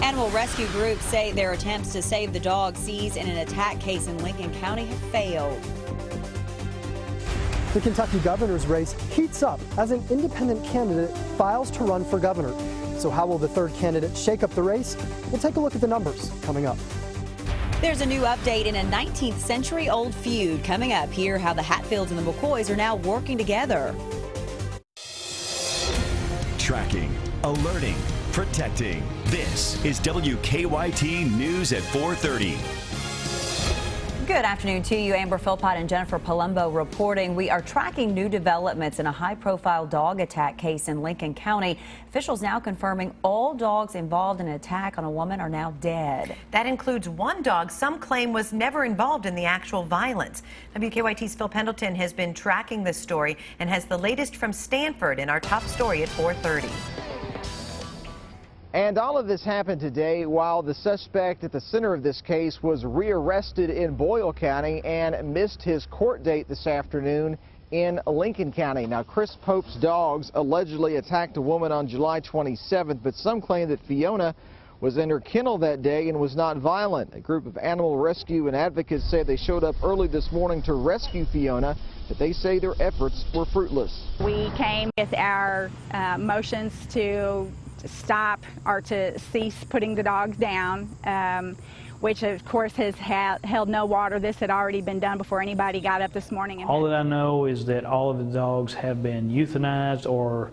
Animal rescue groups say their attempts to save the dog seized in an attack case in Lincoln County have failed. The Kentucky governor's race heats up as an independent candidate files to run for governor. So how will the third candidate shake up the race? We'll take a look at the numbers coming up. There's a new update in a 19th century old feud coming up. Hear how the Hatfields and the McCoys are now working together. Tracking, alerting, protecting. This is WKYT News at 4:30. Good afternoon to you. Amber Philpott and Jennifer Palumbo reporting. We are tracking new developments in a high-profile dog attack case in Lincoln County. Officials now confirming all dogs involved in an attack on a woman are now dead. That includes one dog some claim was never involved in the actual violence. WKYT's Phil Pendleton has been tracking this story and has the latest from Stanford in our top story at 4:30. And all of this happened today while the suspect at the center of this case was rearrested in Boyle County and missed his court date this afternoon in Lincoln County. Now, Chris Pope's dogs allegedly attacked a woman on July 27th, but some claim that Fiona was in her kennel that day and was not violent. A group of animal rescue and advocates say they showed up early this morning to rescue Fiona, but they say their efforts were fruitless. We came with our motions to stop or to cease putting the dogs down, which of course has held no water. This had already been done before anybody got up this morning. All that I know is that all of the dogs have been euthanized, or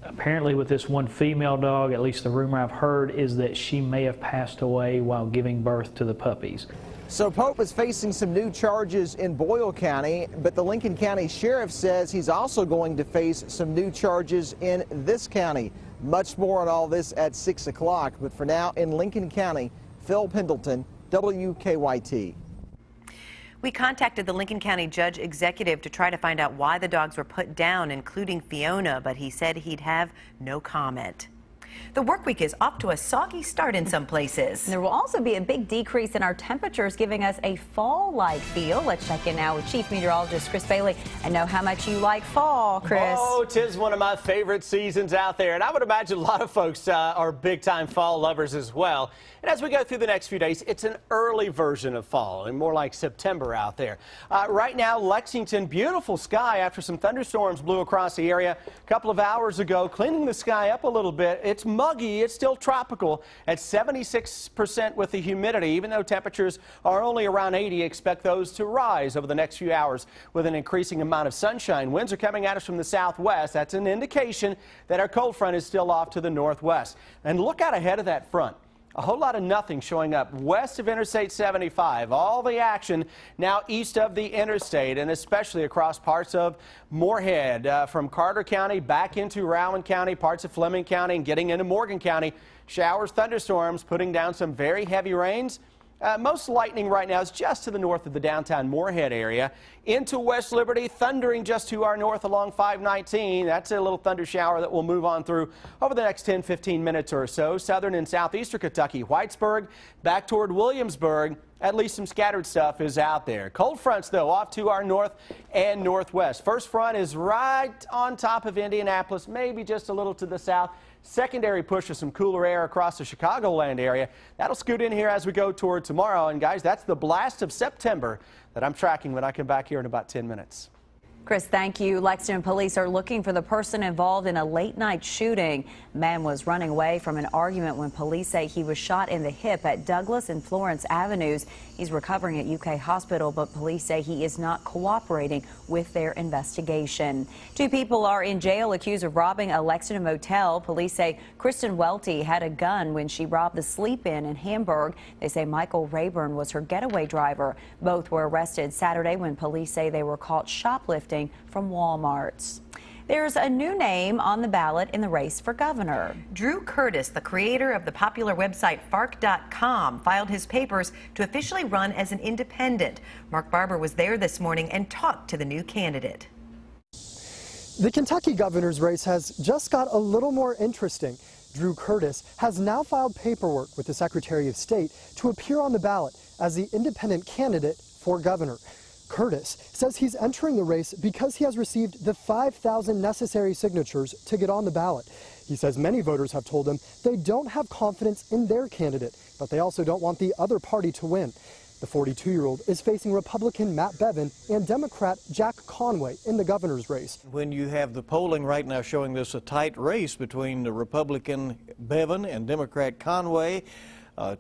apparently with this one female dog, at least the rumor I've heard is that she may have passed away while giving birth to the puppies. So Pope is facing some new charges in Boyle County, but the Lincoln County Sheriff says he's also going to face some new charges in this county. Much more on all this at 6 o'clock, but for now in Lincoln County, Phil Pendleton, WKYT. We contacted the Lincoln County Judge Executive to try to find out why the dogs were put down, including Fiona, but he said he'd have no comment. The work week is off to a soggy start in some places. There will also be a big decrease in our temperatures, giving us a fall-like feel. Let's check in now with Chief Meteorologist Chris Bailey and know how much you like fall, Chris. Oh, 'tis one of my favorite seasons out there, and I would imagine a lot of folks are big-time fall lovers as well. And as we go through the next few days, it's an early version of fall and more like September out there. Right now, Lexington, beautiful sky after some thunderstorms blew across the area a couple of hours ago, cleaning the sky up a little bit. It's muggy, it's still tropical at 76% with the humidity. Even though temperatures are only around 80, expect those to rise over the next few hours with an increasing amount of sunshine. Winds are coming at us from the southwest. That's an indication that our cold front is still off to the northwest. And look out ahead of that front. A whole lot of nothing showing up west of Interstate 75. All the action now east of the interstate, and especially across parts of Moorhead, from Carter County back into Rowan County, parts of Fleming County, and getting into Morgan County. Showers, thunderstorms, putting down some very heavy rains. Most lightning right now is just to the north of the downtown Moorhead area. Into West Liberty, thundering just to our north along 519. That's a little thunder shower that will move on through over the next 10-15 minutes or so. Southern and southeastern Kentucky, Whitesburg, back toward Williamsburg. At least some scattered stuff is out there. Cold fronts, though, off to our north and northwest. First front is right on top of Indianapolis, maybe just a little to the south. Secondary push of some cooler air across the Chicagoland area. That'll scoot in here as we go toward tomorrow. And, guys, that's the blast of September that I'm tracking when I come back here in about 10 minutes. Chris, thank you. Lexington police are looking for the person involved in a late-night shooting. A man was running away from an argument when police say he was shot in the hip at Douglas and Florence Avenues. He's recovering at UK Hospital, but police say he is not cooperating with their investigation. 2 people are in jail accused of robbing a Lexington motel. Police say Kristen Welty had a gun when she robbed the Sleep Inn in Hamburg. They say Michael Rayburn was her getaway driver. Both were arrested Saturday when police say they were caught shoplifting from Walmarts. There's a new name on the ballot in the race for governor. Drew Curtis, the creator of the popular website Fark.com, filed his papers to officially run as an independent. Mark Barber was there this morning and talked to the new candidate. The Kentucky governor's race has just got a little more interesting. Drew Curtis has now filed paperwork with the Secretary of State to appear on the ballot as the independent candidate for governor. Curtis says he's entering the race because he has received the 5,000 necessary signatures to get on the ballot. He says many voters have told him they don't have confidence in their candidate, but they also don't want the other party to win. The 42-year-old is facing Republican Matt Bevin and Democrat Jack Conway in the governor's race. When you have the polling right now showing this a tight race between the Republican Bevin and Democrat Conway,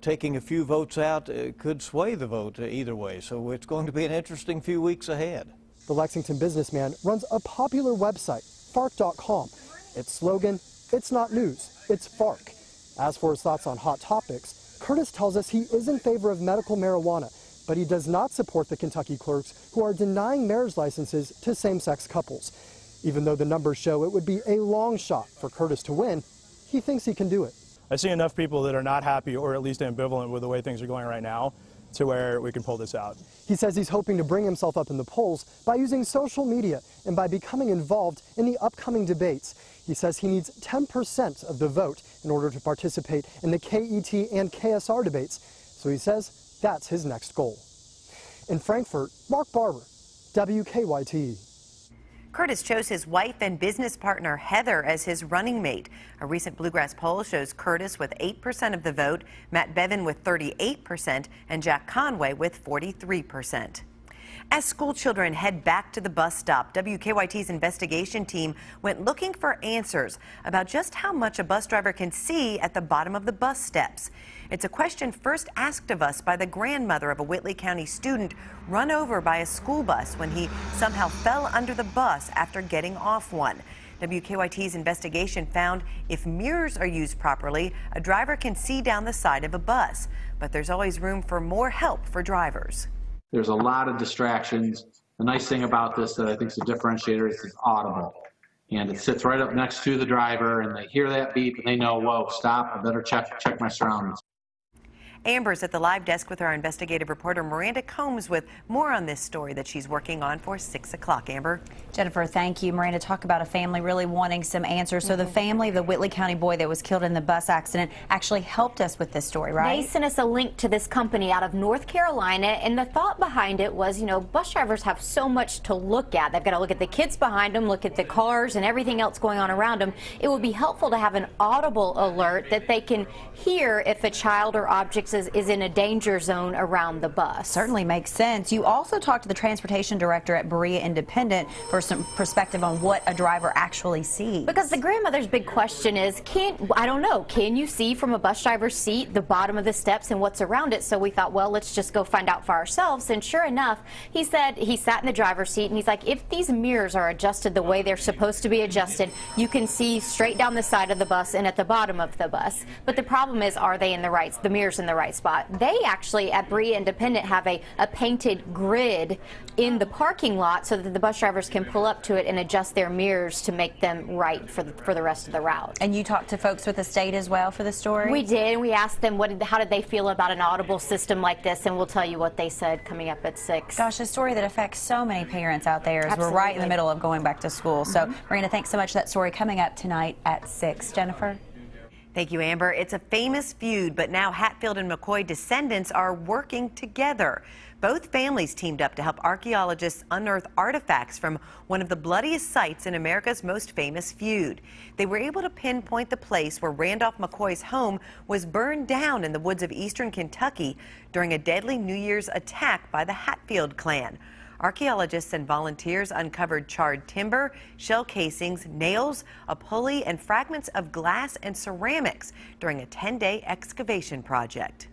taking a few votes out could sway the vote either way. So it's going to be an interesting few weeks ahead. The Lexington businessman runs a popular website, fark.com. Its slogan, "It's not news, it's FARC." As for his thoughts on hot topics, Curtis tells us he is in favor of medical marijuana, but he does not support the Kentucky clerks who are denying marriage licenses to same-sex couples. Even though the numbers show it would be a long shot for Curtis to win, he thinks he can do it. I see enough people that are not happy or at least ambivalent with the way things are going right now to where we can pull this out. He says he's hoping to bring himself up in the polls by using social media and by becoming involved in the upcoming debates. He says he needs 10% of the vote in order to participate in the KET and KSR debates. So he says that's his next goal. In Frankfort, Mark Barber, WKYT. Curtis chose his wife and business partner Heather as his running mate. A recent Bluegrass poll shows Curtis with 8% of the vote, Matt Bevin with 38%, and Jack Conway with 43%. As school children head back to the bus stop, WKYT's investigation team went looking for answers about just how much a bus driver can see at the bottom of the bus steps. It's a question first asked of us by the grandmother of a Whitley County student run over by a school bus when he somehow fell under the bus after getting off one. WKYT's investigation found if mirrors are used properly, a driver can see down the side of a bus. But there's always room for more help for drivers. There's a lot of distractions. The nice thing about this that I think is a differentiator is it's audible. And it sits right up next to the driver, and they hear that beep, and they know, whoa, stop, I better check my surroundings. Amber's at the live desk with our investigative reporter Miranda Combs with more on this story that she's working on for 6 o'clock. Amber. Jennifer, thank you. Miranda, talk about a family really wanting some answers. So the family of the Whitley County boy that was killed in the bus accident actually helped us with this story, right? They sent us a link to this company out of North Carolina, and the thought behind it was, bus drivers have so much to look at. They've got to look at the kids behind them, look at the cars and everything else going on around them. It would be helpful to have an audible alert that they can hear if a child or object is in a danger zone around the bus. Certainly makes sense. You also talked to the transportation director at Berea Independent for some perspective on what a driver actually sees. Because the grandmother's big question is, I don't know, can you see from a bus driver's seat the bottom of the steps and what's around it? So we thought, well, let's just go find out for ourselves. And sure enough, he said he sat in the driver's seat and he's like, if these mirrors are adjusted the way they're supposed to be adjusted, you can see straight down the side of the bus and at the bottom of the bus. But the problem is, are they in the mirrors in the right spot? They actually at Berea Independent have a painted grid in the parking lot so that the bus drivers can pull up to it and adjust their mirrors to make them right for the rest of the route. And you talked to folks with the state as well for the story? We did, and we asked them how did they feel about an audible system like this, and we'll tell you what they said coming up at 6. Gosh, a story that affects so many parents out there as we're right in the middle of going back to school. So Marina, thanks so much for that story coming up tonight at 6. Jennifer? Thank you, Amber. It's a famous feud, but now Hatfield and McCoy descendants are working together. Both families teamed up to help archaeologists unearth artifacts from one of the bloodiest sites in America's most famous feud. They were able to pinpoint the place where Randolph McCoy's home was burned down in the woods of eastern Kentucky during a deadly New Year's attack by the Hatfield clan. Archaeologists and volunteers uncovered charred timber, shell casings, nails, a pulley, and fragments of glass and ceramics during a 10-day excavation project.